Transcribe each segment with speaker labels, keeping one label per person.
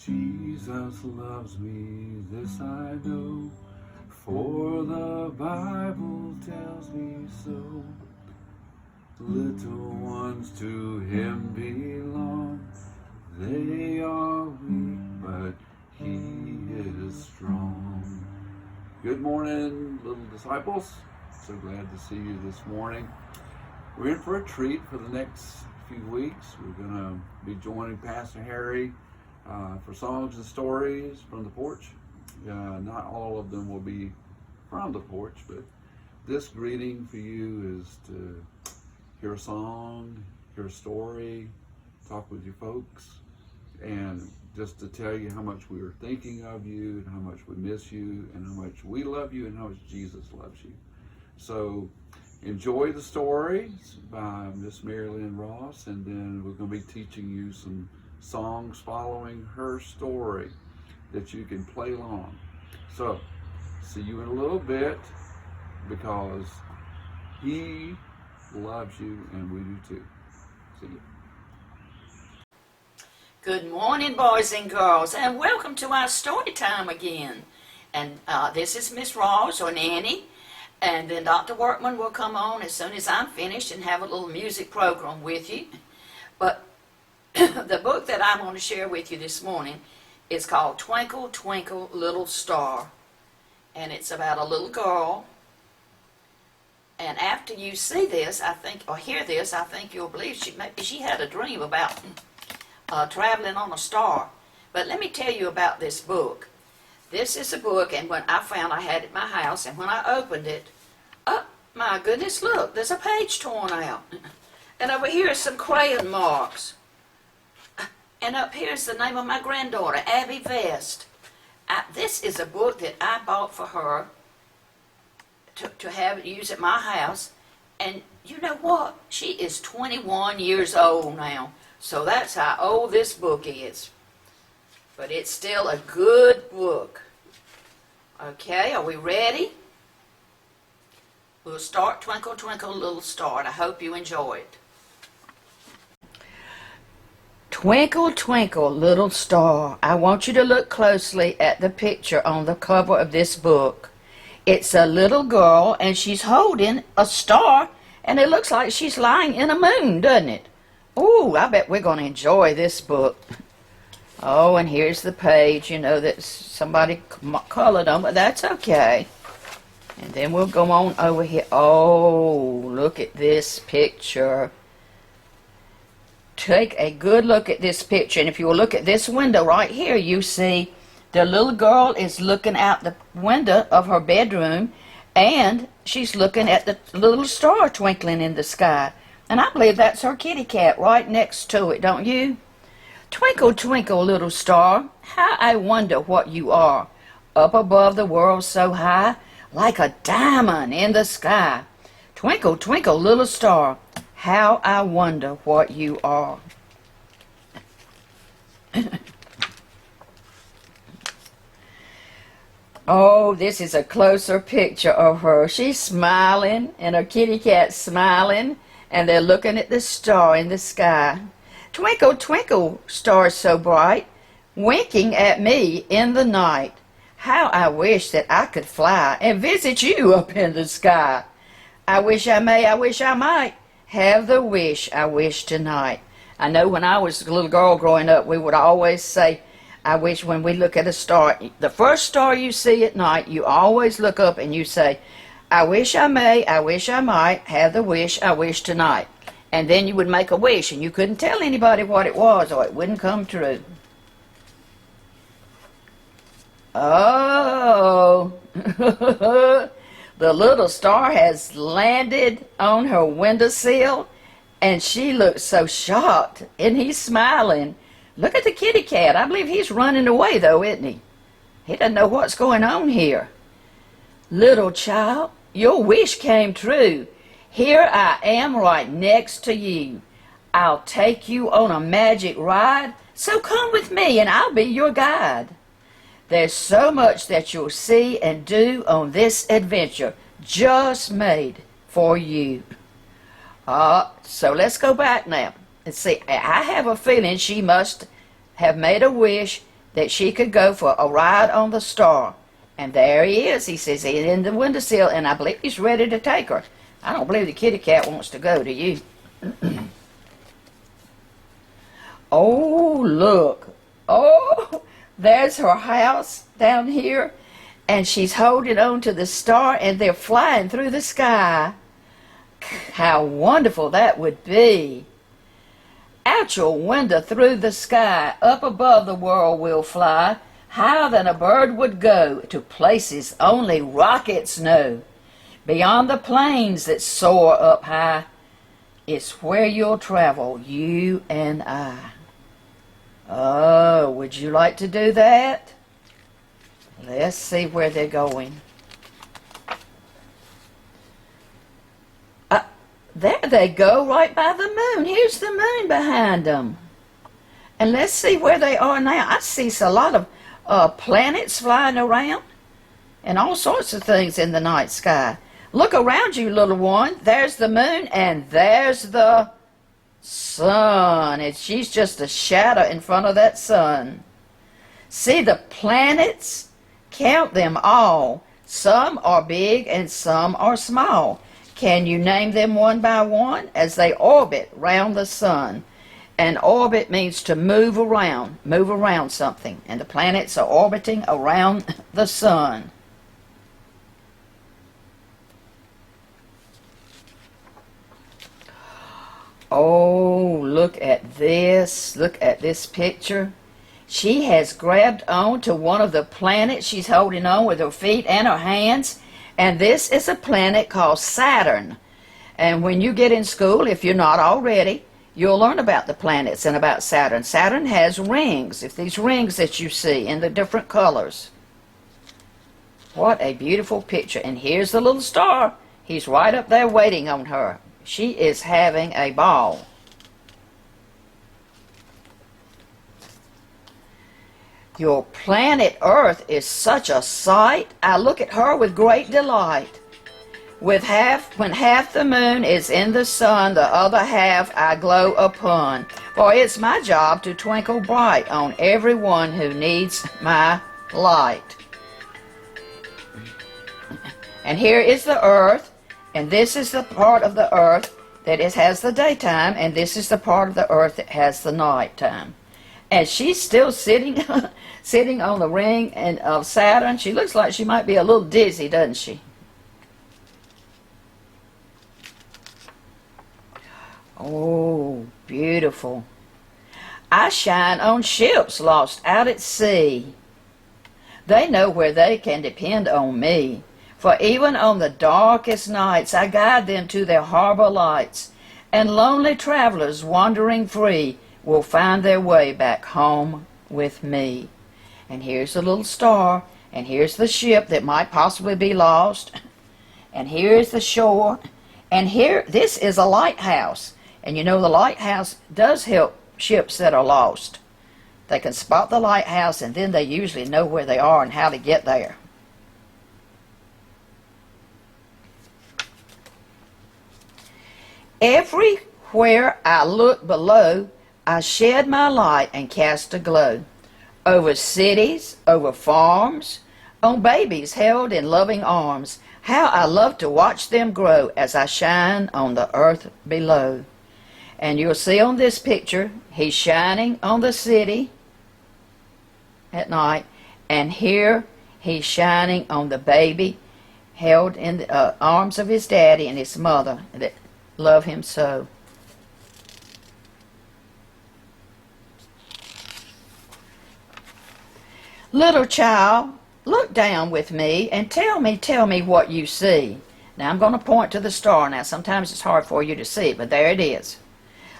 Speaker 1: Jesus loves me, this I know, for the Bible tells me so. Little ones to him belong, they are weak, but he is strong. Good morning, little disciples. So glad to see you this morning. We're in for a treat for the next few weeks. We're going to be joining Pastor Harry for songs and stories from the Porch. Not all of them will be from the Porch, but this greeting for you is to hear a song, hear a story, talk with your folks, and just to tell you how much we are thinking of you and how much we miss you and how much we love you and how much Jesus loves you. So enjoy the stories by Miss Mary Lynn Ross, and then we're going to be teaching you some songs following her story that you can play along. So, see you in a little bit, because he loves you and we do too. See you.
Speaker 2: Good morning, boys and girls, and welcome to our story time again. And this is Miss Ross, or Nanny, and then Dr. Workman will come on as soon as I'm finished and have a little music program with you. But the book that I'm going to share with you this morning is called Twinkle, Twinkle, Little Star. And it's about a little girl. And after you see this, I think, or hear this, I think you'll believe she had a dream about traveling on a star. But let me tell you about this book. This is a book, and when I found I had it in my house, and when I opened it, oh my goodness, look, there's a page torn out. And over here is some crayon marks. And up here is the name of my granddaughter, Abby Vest. This is a book that I bought for her to use at my house. And you know what? She is 21 years old now. So that's how old this book is. But it's still a good book. Okay, are we ready? We'll start Twinkle, Twinkle, Little Star, and I hope you enjoy it. Twinkle, twinkle, little star, I want you to look closely at the picture on the cover of this book. It's a little girl, and she's holding a star, and it looks like she's lying in a moon, doesn't it? Ooh, I bet we're going to enjoy this book. Oh, and here's the page, you know, that somebody colored on, but that's okay. And then we'll go on over here. Oh, look at this picture. Take a good look at this picture, and if you will look at this window right here, you see the little girl is looking out the window of her bedroom, and she's looking at the little star twinkling in the sky. And I believe that's her kitty cat right next to it, don't you? Twinkle, twinkle, little star, how I wonder what you are, up above the world so high, like a diamond in the sky. Twinkle, twinkle, little star, how I wonder what you are. Oh, this is a closer picture of her. She's smiling, and her kitty cat's smiling, and they're looking at the star in the sky. Twinkle, twinkle, star so bright, winking at me in the night. How I wish that I could fly and visit you up in the sky. I wish I may, I wish I might have the wish I wish tonight. I know when I was a little girl growing up, we would always say, I wish, when we look at a star, the first star you see at night, you always look up and you say, I wish I may, I wish I might have the wish I wish tonight. And then you would make a wish, and you couldn't tell anybody what it was, or it wouldn't come true. Oh, the little star has landed on her windowsill, and she looks so shocked, and he's smiling. Look at the kitty cat. I believe he's running away, though, isn't he? He doesn't know what's going on here. Little child, your wish came true. Here I am right next to you. I'll take you on a magic ride, so come with me and I'll be your guide. There's so much that you'll see and do on this adventure, just made for you. So let's go back now. And see, I have a feeling she must have made a wish that she could go for a ride on the star. And there he is. He says he's in the windowsill, and I believe he's ready to take her. I don't believe the kitty cat wants to go, do you? Oh, look. Oh, there's her house down here, and she's holding on to the star, and they're flying through the sky. How wonderful that would be. Out your window through the sky, up above the world we'll fly, higher than a bird would go, to places only rockets know. Beyond the plains that soar up high, it's where you'll travel, you and I. Oh, would you like to do that? Let's see where they're going. There they go, right by the moon. Here's the moon behind them. And let's see where they are now. I see a lot of planets flying around and all sorts of things in the night sky. Look around you, little one. There's the moon, and there's the sun. And she's just a shadow in front of that sun. See the planets? Count them all. Some are big and some are small. Can you name them one by one as they orbit round the sun? And orbit means to move around something. And the planets are orbiting around the sun. Oh, look at this. Look at this picture. She has grabbed on to one of the planets. She's holding on with her feet and her hands. And this is a planet called Saturn. And when you get in school, if you're not already, you'll learn about the planets and about Saturn. Saturn has rings. It's these rings that you see in the different colors. What a beautiful picture. And here's the little star. He's right up there waiting on her. She is having a ball. Your planet Earth is such a sight. I look at her with great delight. When half the moon is in the sun, the other half I glow upon. For it's my job to twinkle bright on everyone who needs my light. And here is the Earth, and this is the part of the Earth that has the daytime, and this is the part of the Earth that has the nighttime. And she's still sitting sitting on the ring of Saturn. She looks like she might be a little dizzy, doesn't she? Oh, beautiful. I shine on ships lost out at sea. They know where they can depend on me. For even on the darkest nights I guide them to their harbor lights. And lonely travelers wandering free will find their way back home with me. And here's the little star, and here's the ship that might possibly be lost, and here's the shore, and here, this is a lighthouse. And you know the lighthouse does help ships that are lost. They can spot the lighthouse, and then they usually know where they are and how to get there. Everywhere I look below, I shed my light and cast a glow. Over cities, over farms, on babies held in loving arms. How I love to watch them grow as I shine on the earth below. And you'll see on this picture, he's shining on the city at night. And here, he's shining on the baby held in the arms of his daddy and his mother that love him so. Little child, look down with me and tell me what you see. Now I'm going to point to the star now. Sometimes it's hard for you to see it, but there it is.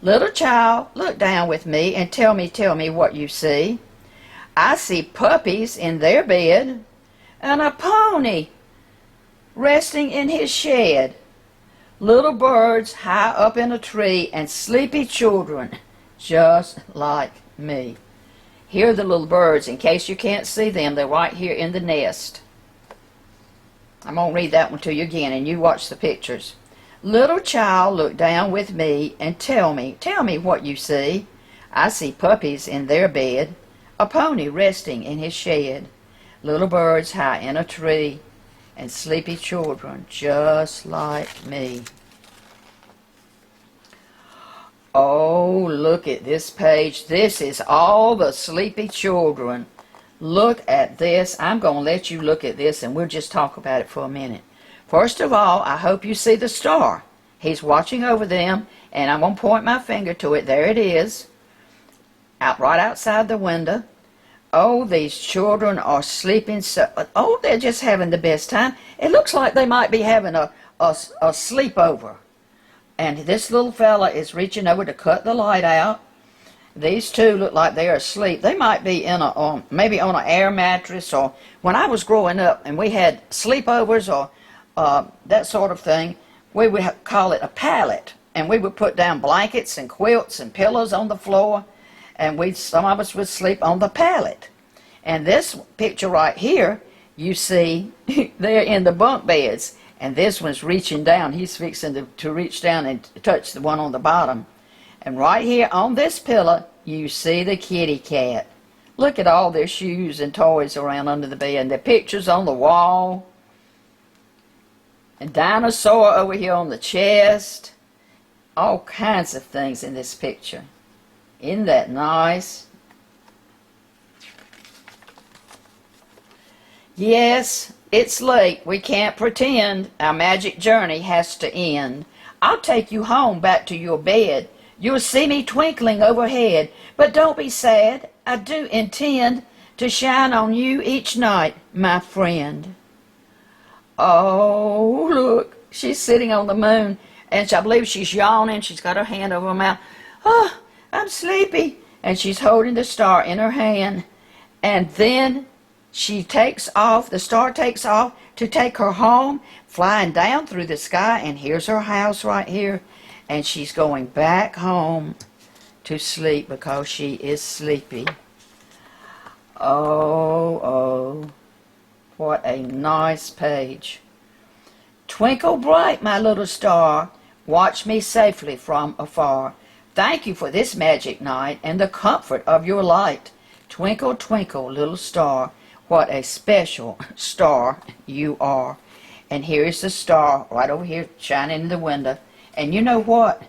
Speaker 2: Little child, look down with me and tell me what you see. I see puppies in their bed and a pony resting in his shed. Little birds high up in a tree and sleepy children just like me. Here are the little birds. In case you can't see them, they're right here in the nest. I'm going to read that one to you again, and you watch the pictures. Little child, look down with me and tell me what you see. I see puppies in their bed, a pony resting in his shed, little birds high in a tree, and sleepy children just like me. Oh, look at this page. This is all the sleepy children. Look at this. I'm going to let you look at this, and we'll just talk about it for a minute. First of all, I hope you see the star. He's watching over them, and I'm going to point my finger to it. There it is, right outside the window. Oh, these children are sleeping so... Oh, they're just having the best time. It looks like they might be having a sleepover. And this little fella is reaching over to cut the light out. These two look like they are asleep. They might be in a maybe on an air mattress, or when I was growing up and we had sleepovers or that sort of thing, we would call it a pallet, and we would put down blankets and quilts and pillows on the floor, and some of us would sleep on the pallet. And this picture right here, you see, they're in the bunk beds. And this one's reaching down. He's fixing to reach down and touch the one on the bottom. And right here on this pillow, you see the kitty cat. Look at all their shoes and toys around under the bed. And their pictures on the wall. And dinosaur over here on the chest. All kinds of things in this picture. Isn't that nice? Yes. It's late. We can't pretend. Our magic journey has to end. I'll take you home back to your bed. You'll see me twinkling overhead. But don't be sad. I do intend to shine on you each night, my friend. Oh, look. She's sitting on the moon. And I believe she's yawning. She's got her hand over her mouth. Oh, I'm sleepy. And she's holding the star in her hand. And then she takes off, the star takes off to take her home, flying down through the sky, and here's her house right here. And she's going back home to sleep because she is sleepy. Oh, what a nice page. Twinkle bright, my little star, watch me safely from afar. Thank you for this magic night and the comfort of your light. Twinkle, twinkle, little star, what a special star you are. And here is the star right over here shining in the window. And you know what?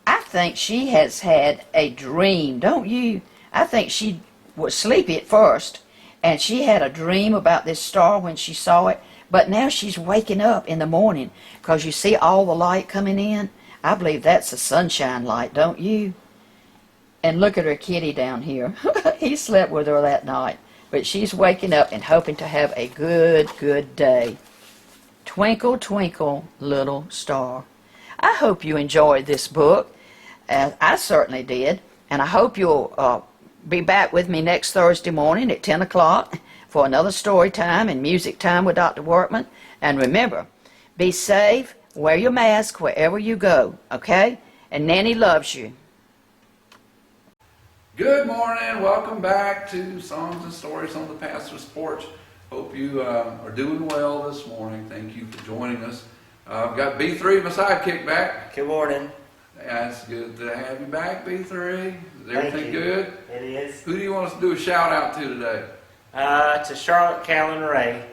Speaker 2: I think she has had a dream, don't you? I think she was sleepy at first, and she had a dream about this star when she saw it. But now she's waking up in the morning because you see all the light coming in. I believe that's the sunshine light, don't you? And look at her kitty down here. He slept with her that night. But she's waking up and hoping to have a good day. Twinkle, twinkle, little star. I hope you enjoyed this book. I certainly did. And I hope you'll be back with me next Thursday morning at 10 o'clock for another story time and music time with Dr. Workman. And remember, be safe, wear your mask wherever you go, okay? And Nanny loves you.
Speaker 1: Good morning. Welcome back to Songs and Stories on the Pastor's Porch. Hope you are doing well this morning. Thank you for joining us. I've got B3, my sidekick, back.
Speaker 3: Good morning.
Speaker 1: That's good to have you back, B3. Is everything good?
Speaker 3: It is.
Speaker 1: Who do you want us to do a shout out to today?
Speaker 3: To Charlotte, Cal, and Ray.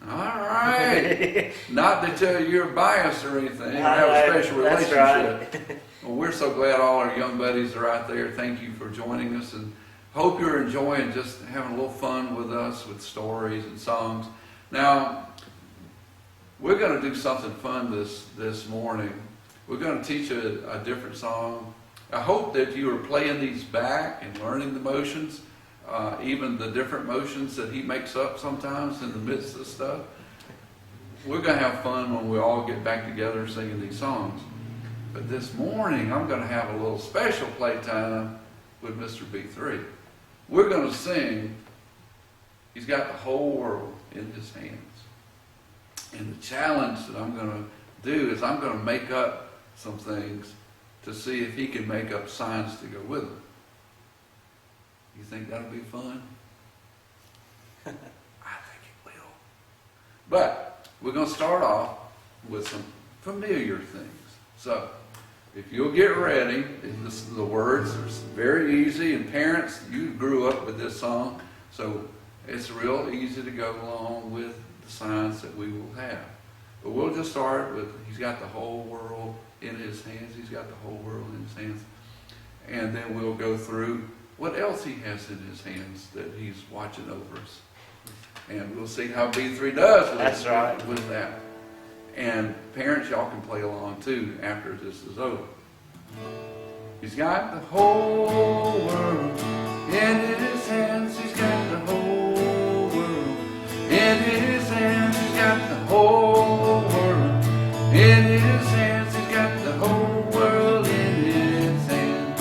Speaker 1: All right. Not that you're biased or anything, or
Speaker 3: No,
Speaker 1: have a special
Speaker 3: that's
Speaker 1: relationship.
Speaker 3: right.
Speaker 1: Well, we're so glad all our young buddies are out there. Thank you for joining us, and hope you're enjoying just having a little fun with us with stories and songs. Now, we're going to do something fun this morning. We're going to teach a different song. I hope that you are playing these back and learning the motions, even the different motions that he makes up sometimes in the midst of stuff. We're going to have fun when we all get back together singing these songs. But this morning, I'm going to have a little special playtime with Mr. B3. We're going to sing, He's Got the Whole World in His Hands. And the challenge that I'm going to do is I'm going to make up some things to see if he can make up signs to go with them. You think that'll be fun? I think it will. But we're going to start off with some familiar things. So, if you'll get ready, the words are very easy, and parents, you grew up with this song, so it's real easy to go along with the signs that we will have. But we'll just start with, he's got the whole world in his hands. He's got the whole world in his hands. And then we'll go through what else he has in his hands that he's watching over us. And we'll see how B3 does with that. And parents, y'all can play along too after this is over. He's got the whole world in his hands. He's got the whole world in his hands. He's got the whole world in his hands. He's got the whole world in his hands.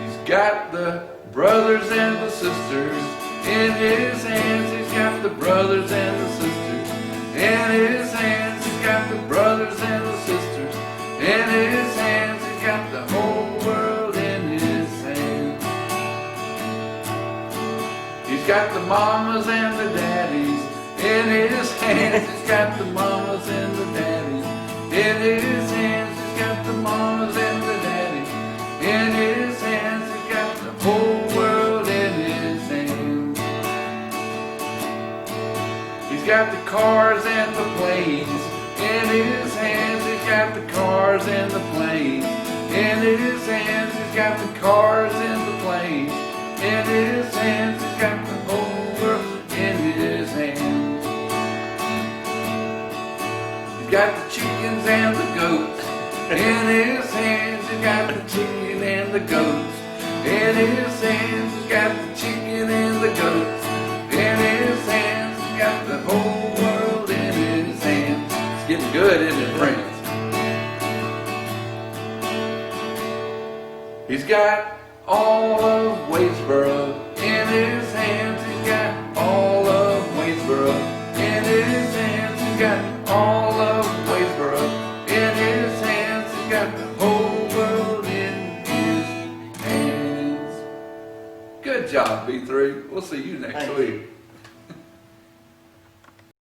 Speaker 1: He's got the brothers and the sisters in his hands. He's got the brothers and the sisters in his hands. He's got the brothers and the sisters in his hands. He's got the whole world in his hands. He's got the mamas and the daddies in his hands. He's got the mamas and the daddies in his hands. He's got the mamas and the daddies in his hands. He's got the whole world in his hands. He's got the cars and the planes in his hands. He's got the cars and the planes in his hands. He's got the cars and the planes in his hands. He's got the whole world in his hands. He's got the chickens and the goats in his hands. He's got the chicken and the goats in his hands. He's got the chicken and the goats in his hands. He's got the whole world in his hands. It's getting good, isn't it, friends? He's got all of Wadesboro in his hands. He's got all of Wadesboro in his hands. He's got all of Wadesboro in his hands. He's got the whole world in his hands. Good job, B3. We'll see you next week.